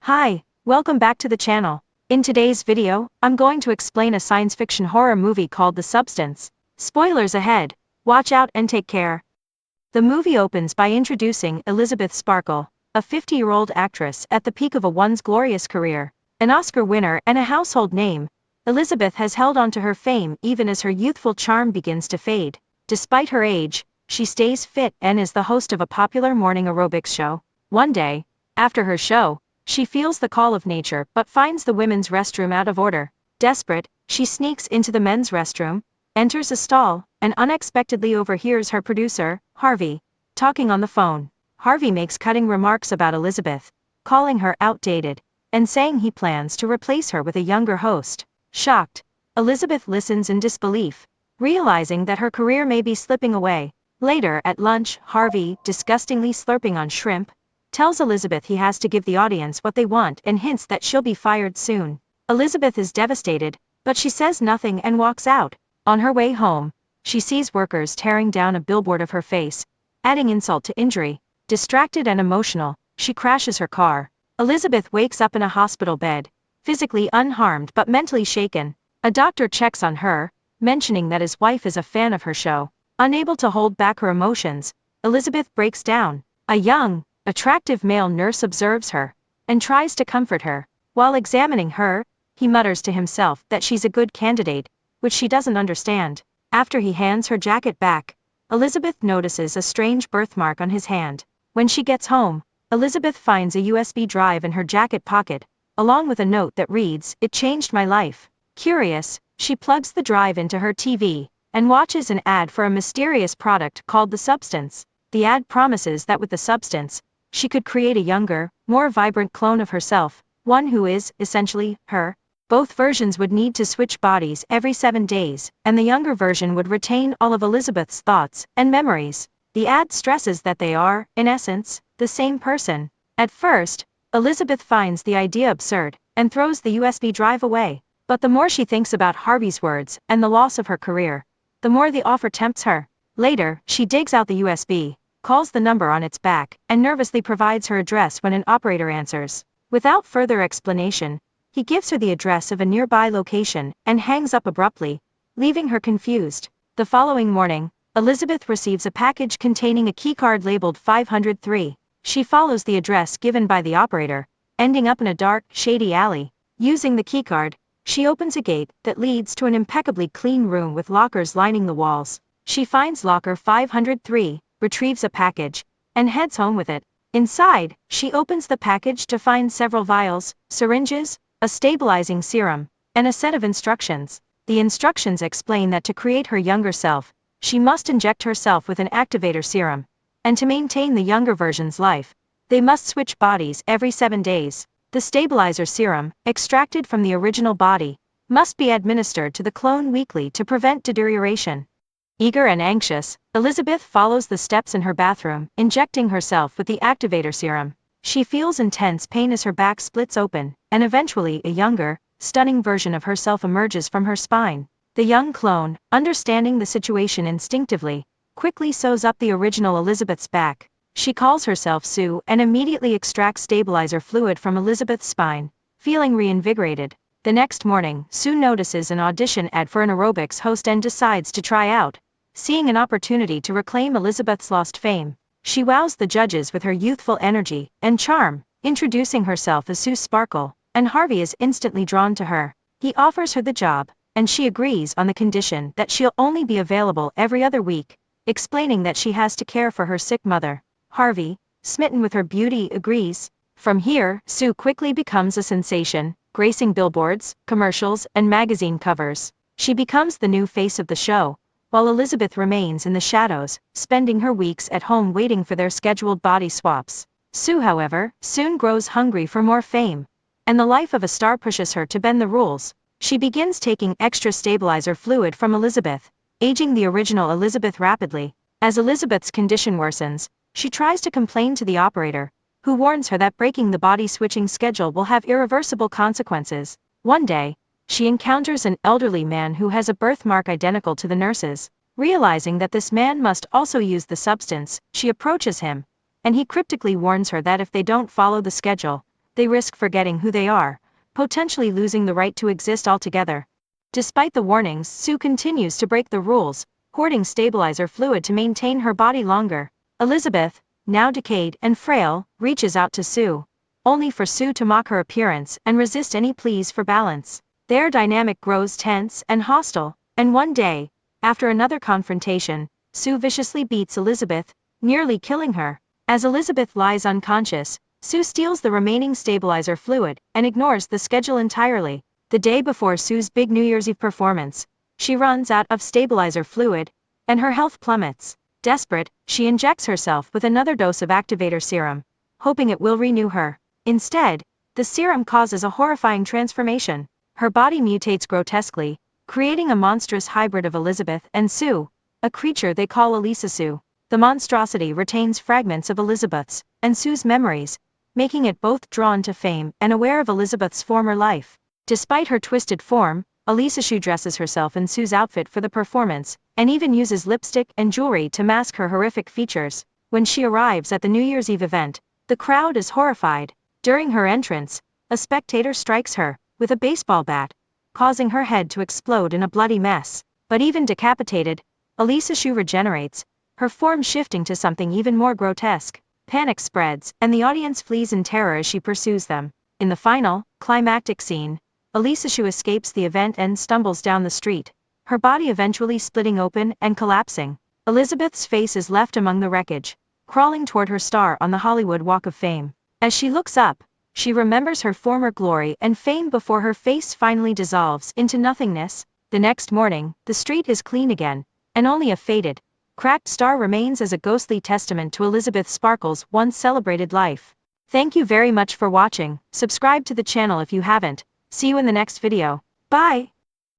Hi, welcome back to the channel. In today's video, I'm going to explain a science fiction horror movie called The Substance. Spoilers ahead, watch out and take care. The movie opens by introducing Elisabeth Sparkle, a 50-year-old actress at the peak of a once glorious career. An Oscar winner and a household name, Elisabeth has held on to her fame even as her youthful charm begins to fade. Despite her age, she stays fit and is the host of a popular morning aerobics show. One day, after her show, she feels the call of nature but finds the women's restroom out of order. Desperate, she sneaks into the men's restroom, enters a stall, and unexpectedly overhears her producer, Harvey, talking on the phone. Harvey makes cutting remarks about Elisabeth, calling her outdated, and saying he plans to replace her with a younger host. Shocked, Elisabeth listens in disbelief, realizing that her career may be slipping away. Later at lunch, Harvey, disgustingly slurping on shrimp, tells Elisabeth he has to give the audience what they want and hints that she'll be fired soon. Elisabeth is devastated, but she says nothing and walks out. On her way home, she sees workers tearing down a billboard of her face, adding insult to injury. Distracted and emotional, she crashes her car. Elisabeth wakes up in a hospital bed, physically unharmed but mentally shaken. A doctor checks on her, mentioning that his wife is a fan of her show. Unable to hold back her emotions, Elisabeth breaks down. A young, attractive male nurse observes her, and tries to comfort her. While examining her, he mutters to himself that she's a good candidate, which she doesn't understand. After he hands her jacket back, Elisabeth notices a strange birthmark on his hand. When she gets home, Elisabeth finds a USB drive in her jacket pocket, along with a note that reads, "It changed my life." Curious, she plugs the drive into her TV, and watches an ad for a mysterious product called The Substance. The ad promises that with the substance, she could create a younger, more vibrant clone of herself, one who is, essentially, her. Both versions would need to switch bodies every 7 days, and the younger version would retain all of Elisabeth's thoughts and memories. The ad stresses that they are, in essence, the same person. At first, Elisabeth finds the idea absurd, and throws the USB drive away. But the more she thinks about Harvey's words and the loss of her career, the more the offer tempts her. Later, she digs out the USB, calls the number on its back, and nervously provides her address when an operator answers. Without further explanation, he gives her the address of a nearby location and hangs up abruptly, leaving her confused. The following morning, Elisabeth receives a package containing a keycard labeled 503. She follows the address given by the operator, ending up in a dark, shady alley. Using the keycard, she opens a gate that leads to an impeccably clean room with lockers lining the walls. She finds locker 503, retrieves a package, and heads home with it. Inside, she opens the package to find several vials, syringes, a stabilizing serum, and a set of instructions. The instructions explain that to create her younger self, she must inject herself with an activator serum, and to maintain the younger version's life, they must switch bodies every 7 days. The stabilizer serum, extracted from the original body, must be administered to the clone weekly to prevent deterioration. Eager and anxious, Elisabeth follows the steps in her bathroom, injecting herself with the activator serum. She feels intense pain as her back splits open, and eventually a younger, stunning version of herself emerges from her spine. The young clone, understanding the situation instinctively, quickly sews up the original Elisabeth's back. She calls herself Sue and immediately extracts stabilizer fluid from Elisabeth's spine, feeling reinvigorated. The next morning, Sue notices an audition ad for an aerobics host and decides to try out. Seeing an opportunity to reclaim Elisabeth's lost fame, she wows the judges with her youthful energy and charm, introducing herself as Sue Sparkle, and Harvey is instantly drawn to her. He offers her the job, and she agrees on the condition that she'll only be available every other week, explaining that she has to care for her sick mother. Harvey, smitten with her beauty, agrees. From here, Sue quickly becomes a sensation, gracing billboards, commercials, and magazine covers. She becomes the new face of the show, while Elisabeth remains in the shadows, spending her weeks at home waiting for their scheduled body swaps. Sue, however, soon grows hungry for more fame, and the life of a star pushes her to bend the rules. She begins taking extra stabilizer fluid from Elisabeth, aging the original Elisabeth rapidly. As Elisabeth's condition worsens, she tries to complain to the operator, who warns her that breaking the body-switching schedule will have irreversible consequences. One day, she encounters an elderly man who has a birthmark identical to the nurse's. Realizing that this man must also use the substance, she approaches him, and he cryptically warns her that if they don't follow the schedule, they risk forgetting who they are, potentially losing the right to exist altogether. Despite the warnings, Sue continues to break the rules, hoarding stabilizer fluid to maintain her body longer. Elisabeth, now decayed and frail, reaches out to Sue, only for Sue to mock her appearance and resist any pleas for balance. Their dynamic grows tense and hostile, and one day, after another confrontation, Sue viciously beats Elisabeth, nearly killing her. As Elisabeth lies unconscious, Sue steals the remaining stabilizer fluid and ignores the schedule entirely. The day before Sue's big New Year's Eve performance, she runs out of stabilizer fluid, and her health plummets. Desperate, she injects herself with another dose of activator serum, hoping it will renew her. Instead, the serum causes a horrifying transformation. Her body mutates grotesquely, creating a monstrous hybrid of Elisabeth and Sue, a creature they call Elisasue. The monstrosity retains fragments of Elisabeth's and Sue's memories, making it both drawn to fame and aware of Elisabeth's former life. Despite her twisted form, Elisasue dresses herself in Sue's outfit for the performance, and even uses lipstick and jewelry to mask her horrific features. When she arrives at the New Year's Eve event, the crowd is horrified. During her entrance, a spectator strikes her with a baseball bat, causing her head to explode in a bloody mess. But even decapitated, Elisasue regenerates, her form shifting to something even more grotesque. Panic spreads, and the audience flees in terror as she pursues them. In the final, climactic scene, Elisasue escapes the event and stumbles down the street, her body eventually splitting open and collapsing. Elisabeth's face is left among the wreckage, crawling toward her star on the Hollywood Walk of Fame. As she looks up, she remembers her former glory and fame before her face finally dissolves into nothingness. The next morning, the street is clean again, and only a faded, cracked star remains as a ghostly testament to Elisabeth Sparkle's once celebrated life. Thank you very much for watching. Subscribe to the channel if you haven't. See you in the next video. Bye!